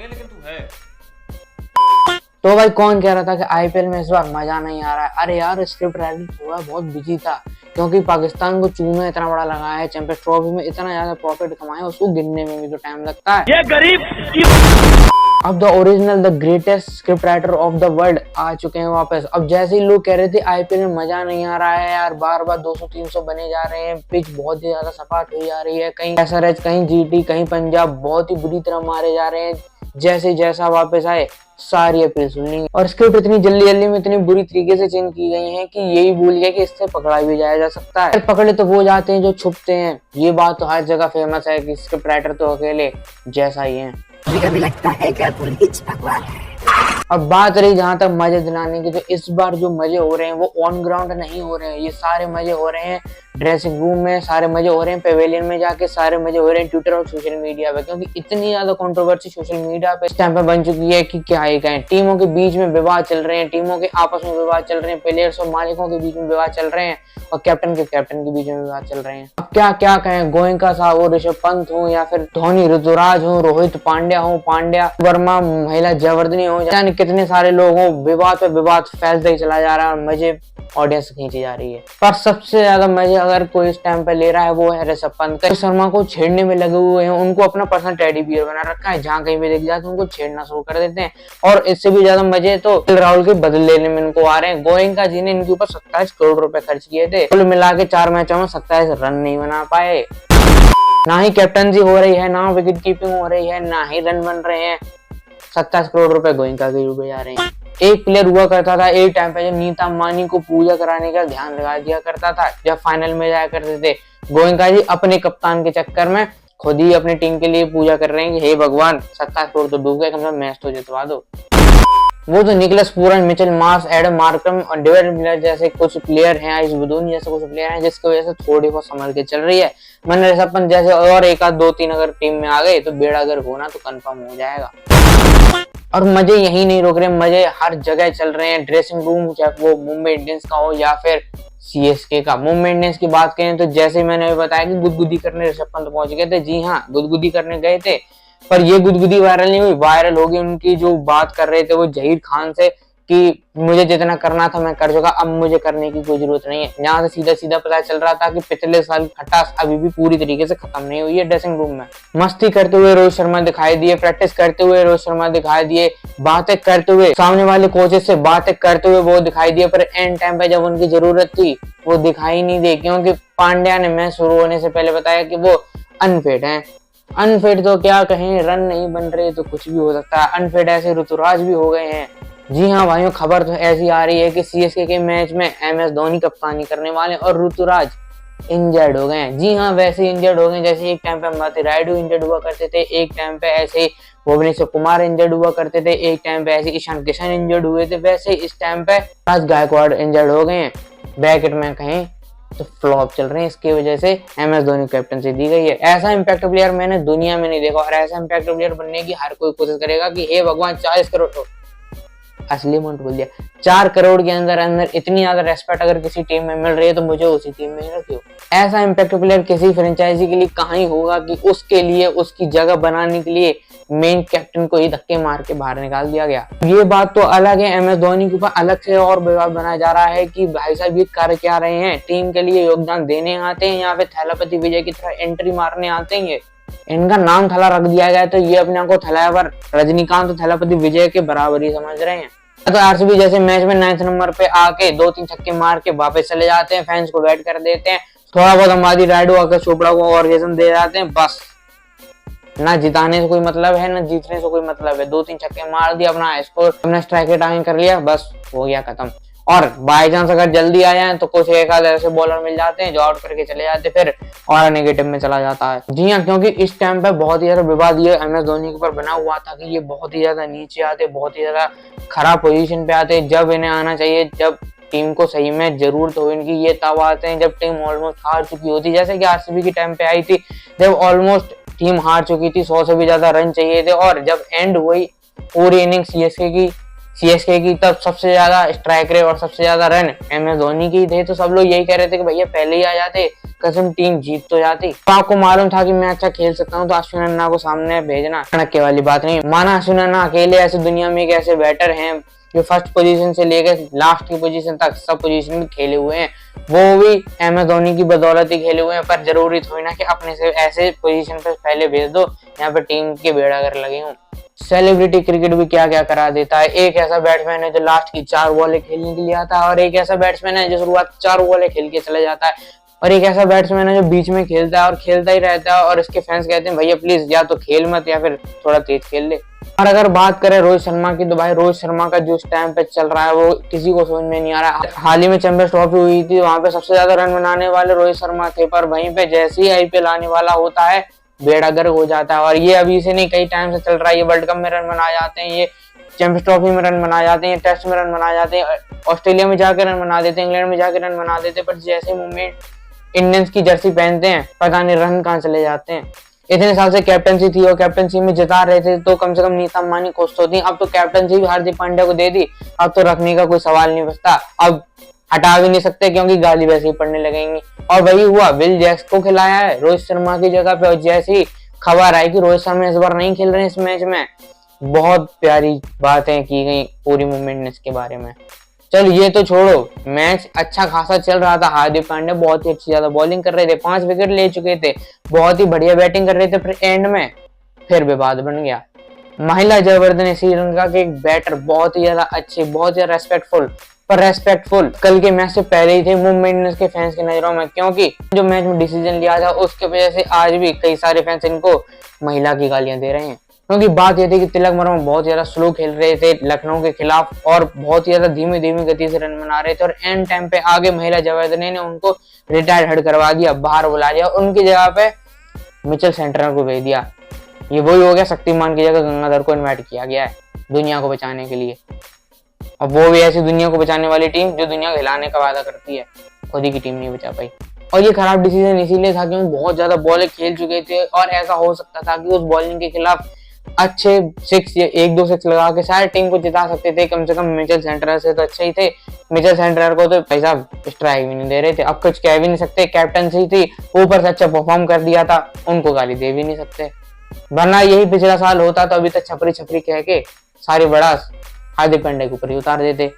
करेंगे, लेकिन तू है। तो भाई कौन कह रहा था कि आईपीएल में इस बार मजा नहीं आ रहा है? अरे यार स्क्रिप्ट राइटर हुआ बहुत बिजी था, क्योंकि पाकिस्तान को चूना इतना बड़ा लगाया है, चैंपियंस ट्रॉफी में इतना ज्यादा प्रॉफिट कमाया, उसको गिनने में भी तो टाइम लगता है। ये गरीब अब the original the greatest script writer of the world आ चुके हैं वापस। अब जैसे ही लोग कह रहे थे आईपीएल में मजा नहीं आ रहा है यार, बार बार 200-300 बने जा रहे हैं, पिच बहुत ही ज्यादा सपाट हुई जा रही है, कहीं एसआरएच, कहीं जीटी, कहीं पंजाब बहुत ही बुरी तरह मारे जा रहे हैं, जैसे जैसा वापस आए सारी अपील सुन ली। और स्क्रिप्ट इतनी जल्दी जल्दी में इतनी बुरी तरीके से चेंज की गई है कि यही भूल गया कि इससे पकड़ा भी जाया जा सकता है। पकड़े तो वो जाते हैं जो छुपते हैं, ये बात तो हर जगह फेमस है कि स्क्रिप्ट राइटर तो अकेले जैसा ही है। कभी लगता है कि पुलिस भगवान है। अब बात रही जहां तक मजे दिलाने की, तो इस बार जो मजे हो रहे हैं वो ऑन ग्राउंड नहीं हो रहे हैं, ये सारे मजे हो रहे हैं ड्रेसिंग रूम में, सारे मजे हो रहे हैं पेवेलियन में जाके, सारे मजे हो रहे हैं ट्विटर और सोशल मीडिया पे, क्योंकि इतनी ज्यादा कंट्रोवर्सी सोशल मीडिया पे इस टाइम पे बन चुकी है कि क्या ही कहें। टीमों के बीच में विवाद चल रहे हैं, टीमों के आपस में विवाद चल रहे हैं, प्लेयर्स और मालिकों के बीच में विवाद चल रहे हैं, और कैप्टन के बीच में विवाद चल रहे हैं। अब क्या क्या कहें, गोयनका साहब हो, ऋषभ पंत हो, या फिर धोनी, ऋतुराज हो, रोहित पांड्या हो, पांड्या वर्मा, महिला जयवर्धनी हो, यानी कितने सारे लोग हो, विवाद पे विवाद फैलता ही चला जा रहा है और मजे ऑडियंस खींची जा रही है। पर सबसे ज्यादा मजे अगर कोई इस टाइम पे ले रहा है वो है ऋषभ पंत। रोहित शर्मा को छेड़ने में लगे हुए हैं, उनको अपना पर्सनल टेडी बियर बना रखा है, जहां कहीं भी दिख जाते हैं उनको छेड़ना शुरू कर देते हैं। और इससे भी ज्यादा मजे तो राहुल के बदले लेने में इनको आ रहे हैं। गोयनका जी ने इनके ऊपर 27 करोड़ रुपए खर्च किए थे, कुल मिला के 4 मैचों में 27 रन नहीं बना पाए। ना ही कैप्टनसी हो रही है, ना विकेट कीपिंग हो रही है, ना ही रन बन रहे हैं। 27 करोड़ रुपए गोयनका के रुपए जा रहे हैं। एक प्लेयर हुआ करता था एक टाइम पे जब नीता अंबानी को पूजा कराने का ध्यान लगा दिया करता था, जब फाइनल में जाया करते थे। गोयनका जी अपने कप्तान के चक्कर में खुद ही अपनी टीम के लिए पूजा कर रहे हैं कि हे भगवान 27 करोड़ तो डूब गए, कम से कम मैच तो जितवा दो। वो तो Nicholas Pooran, Mitchell Marsh, Aiden Markram और डेविड मिलर जैसे कुछ प्लेयर हैं, आयुष बदूनी जैसे कुछ प्लेयर हैं, जिसकी वजह से थोड़ी बहुत संभल के चल रही है। मैंने ऋषभ पंत जैसे और एक आध 2-3 अगर टीम में आ गए तो बेड़ा गर्क होना तो कंफर्म हो जाएगा। और मजे यही नहीं रुक रहे, मजे हर जगह चल रहे हैं। ड्रेसिंग रूम, चाहे वो मुंबई इंडियंस का हो या फिर सीएसके का। मुंबई इंडियंस की बात करें तो जैसे मैंने बताया कि गुदगुदी करने ऋषभ पंत पहुंच गए थे, जी हाँ गुदगुदी करने गए थे, पर ये गुदगुदी वायरल नहीं हुई, वायरल होगी उनकी जो बात कर रहे थे वो जहीर खान से कि मुझे जितना करना था मैं कर चुका, अब मुझे करने की कोई जरूरत नहीं है। यहाँ से सीधा सीधा पता चल रहा था कि पिछले साल खटास अभी भी पूरी तरीके से खत्म नहीं हुई है ड्रेसिंग रूम में। मस्ती करते हुए रोहित शर्मा दिखाई दिए, प्रैक्टिस करते हुए रोहित शर्मा दिखाई दिए, बातें करते हुए सामने वाले कोचेस से बातें करते हुए वो दिखाई दिए, पर एंड टाइम पे जब उनकी जरूरत थी वो दिखाई नहीं दे, क्योंकि पांड्या ने मैच शुरू होने से पहले बताया कि वो अनफिट है। अनफिट तो क्या कहें, रन नहीं बन रहे तो कुछ भी हो सकता है। अनफिट ऐसे ऋतुराज भी हो गए हैं। जी हाँ भाइयों, खबर तो ऐसी आ रही है कि सीएसके के मैच में एमएस धोनी कप्तानी करने वाले और ऋतुराज इंजर्ड हो गए हैं। जी हाँ, वैसे इंजर्ड हो गए जैसे एक टाइम पे अम्बाती रायडू इंजर्ड हुआ करते थे, एक टाइम पे ऐसे भुवनेश्वर कुमार इंजर्ड हुआ करते थे, एक टाइम पे ऐसे ईशान किशन इंजर्ड हुए थे, वैसे इस टाइम पे राज गायकवाड़ इंजर्ड हो गए हैं। ब्रैकेट में कहें तो फ्लॉप चल रहे हैं, इसकी वजह से एमएस धोनी को कैप्टनसी दी गई है। ऐसा इंपैक्ट प्लेयर मैंने दुनिया में नहीं देखा, और ऐसा इंपैक्ट प्लेयर बनने की हर कोई कोशिश करेगा कि हे भगवान 40 करोड़ असली अमाउंट बोल दिया, 4 करोड़ के अंदर अंदर इतनी ज्यादा रेस्पेक्ट अगर किसी टीम में मिल रही है तो मुझे उसी टीम में ही रखियो। ऐसा इंपैक्ट प्लेयर किसी फ्रेंचाइजी के लिए कहाँ ही होगा कि उसके लिए उसकी जगह बनाने के लिए मेन कैप्टन को ही धक्के मार के बाहर निकाल दिया गया। ये बात तो अलग है, एमएस धोनी के ऊपर अलग से और विवाद बनाया जा रहा है कि भाई साहब ये कर क्या रहे हैं, टीम के लिए योगदान देने आते हैं या फिर थैलापति विजय की तरह एंट्री मारने आते हैं। इनका नाम थैला रख दिया गया तो ये अपने आप को थैलावर रजनीकांत तो थैलापति विजय के बराबर ही समझ रहे हैं। तो आरसीबी जैसे मैच में 9th नंबर पे आके 2-3 छक्के मार के वापस चले जाते हैं, फैंस को वेट कर देते हैं, थोड़ा बहुत अंबाती रायडू आकर चोपड़ा को ऑर्गेजम दे जाते हैं, बस ना जिताने से कोई मतलब है ना जीतने से कोई मतलब है। 2-3 छक्के मार दिया, अपना स्कोर अपना स्ट्राइक रेट आगे कर लिया, बस हो गया खत्म। और बाय चांस अगर जल्दी आ जाए तो कुछ एक आध ऐसे बॉलर मिल जाते हैं जो आउट करके चले जाते, फिर और नेगेटिव में चला जाता है। जी हाँ, क्योंकि इस टाइम पे बहुत ही ज्यादा विवाद ये एमएस धोनी के ऊपर बना हुआ था कि ये बहुत ही ज्यादा नीचे आते, बहुत ही ज्यादा खराब पोजीशन पे आते, जब इन्हें आना चाहिए, जब टीम को सही में जरूरत हो इनकी, ये तब आते हैं जब टीम ऑलमोस्ट हार चुकी होती, जैसे कि आरसीबी की टाइम पे आई थी जब ऑलमोस्ट टीम हार चुकी थी, 100 से भी ज्यादा रन चाहिए थे, और जब एंड हुई पूरी इनिंग सीएसके की सीएसके की तब सबसे ज्यादा स्ट्राइक रेट और सबसे ज्यादा रन MS धोनी की थे, तो सब लोग यही कह रहे थे कि भैया पहले ही आ जाते, कसम टीम जीत तो जाती। तो आपको मालूम था कि मैं अच्छा खेल सकता हूँ, तो अश्विन अन्ना को सामने भेजना अड़के वाली बात नहीं। माना अश्विन अन्ना अकेले ऐसे दुनिया में एक ऐसे बैटर हैं जो फर्स्ट पोजीशन से लेकर लास्ट की पोजीशन तक सब पोजीशन में खेले हुए हैं, वो भी MS धोनी की बदौलत ही खेले हुए हैं। पर जरूरी थोड़ी ना कि अपने से ऐसे पोजीशन पे पहले भेज दो यहाँ पे टीम के बेड़ा कर लगे हूँ। सेलिब्रिटी क्रिकेट भी क्या क्या करा देता है। एक ऐसा बैट्समैन है जो लास्ट की 4 बॉलें खेलने के लिए आता है, और एक ऐसा बैट्समैन है जो शुरुआत 4 बॉलें खेल के चला जाता है, और एक ऐसा बैट्समैन है जो बीच में खेलता है और खेलता ही रहता है, और इसके फैंस कहते हैं भैया प्लीज या तो खेल मत या फिर थोड़ा तेज खेल ले। और अगर बात करें रोहित शर्मा की, तो भाई रोहित शर्मा का जो टाइम पे चल रहा है वो किसी को समझ में नहीं आ रहा। हाल ही में चैंपियंस ट्रॉफी हुई थी, वहां पे सबसे ज्यादा रन बनाने वाले रोहित शर्मा थे, पर वहीं पे जैसे ही IPL आने वाला होता है बेड़ा गर्क हो जाता है। और ये अभी से नहीं, कई टाइम से चल रहा है। ये वर्ल्ड कप में रन बना जाते हैं, ये चैंपियंस ट्रॉफी में रन बना जाते हैं, टेस्ट में रन बना जाते हैं, ऑस्ट्रेलिया में जाकर रन बना देते हैं, इंग्लैंड में जाकर रन बना देते हैं, पर जैसे मूवमेंट इंडियंस की जर्सी पहनते हैं पता नहीं रन कहाँ चले जाते हैं। इतने साल से कैप्टनसी थी और कैप्टनसी में जिता रहे थे, तो कम से कम नीता अंबानी खुश तो थी। अब तो कैप्टनसी भी हार्दिक पांड्या को दे दी, अब तो रखने का कोई सवाल नहीं बचता, अब हटा भी नहीं सकते क्योंकि गाली वैसे ही पड़ने लगेंगी। और वही हुआ, विल जैक्स को खिलाया है रोहित शर्मा की जगह पे, और जैसे ही खबर आई कि रोहित शर्मा इस बार नहीं खेल रहे इस मैच में, बहुत प्यारी बातें की गई पूरी मूवमेंट के बारे में। चल ये तो छोड़ो, मैच अच्छा खासा चल रहा था, हार्दिक पांड्या बहुत ही अच्छी ज्यादा बॉलिंग कर रहे थे, 5 विकेट ले चुके थे, बहुत ही बढ़िया बैटिंग कर रहे थे, फिर एंड में फिर विवाद बन गया। महिला जयवर्धने श्रीलंका के एक बैटर, बहुत ही ज्यादा अच्छे, बहुत ही रेस्पेक्टफुल कल के मैच से पहले ही थे मुंबई इंडियंस के फैंस की नजरों में, क्योंकि जो मैच में डिसीजन लिया था उसके वजह से आज भी कई सारे फैंस इनको महिला की गालियां दे रहे हैं। क्योंकि बात यह थी कि तिलक वर्मा बहुत ज्यादा स्लो खेल रहे थे लखनऊ के खिलाफ और बहुत ज्यादा धीमी गति से रन बना रहे थे, और एंड टाइम पे आगे महिला जयवर्धने ने उनको रिटायर्ड हड करवा दिया, बाहर बुला दिया, उनकी जगह पे मिचेल सेंटनर को भेज दिया। ये वही हो गया, शक्तिमान की जगह गंगाधर को इन्वाइट किया गया है दुनिया को बचाने के लिए, और वो भी ऐसी दुनिया को बचाने वाली टीम जो दुनिया को हिलाने का वादा करती है, खुद ही की टीम नहीं बचा पाई। और ये खराब डिसीजन इसीलिए था क्योंकि बहुत ज्यादा बॉलें खेल चुके थे, और ऐसा हो सकता था कि उस बॉलिंग के खिलाफ अच्छे 1-2 6 लगा के शायद टीम को जिता सकते थे। कम से कम मिचेल सेंटनर से तो अच्छे ही थे, मिचेल सेंटनर को तो भाई साहब स्ट्राइक भी नहीं दे रहे थे, अब कुछ कह भी नहीं सकते, कैप्टनसी थी ऊपर से अच्छा परफॉर्म कर दिया था, उनको गाली दे भी नहीं सकते। वरना यही पिछला साल होता तो अभी तक छपरी कह के सारी बड़ा हार्दिक पांड्या के ऊपर ही उतार देते।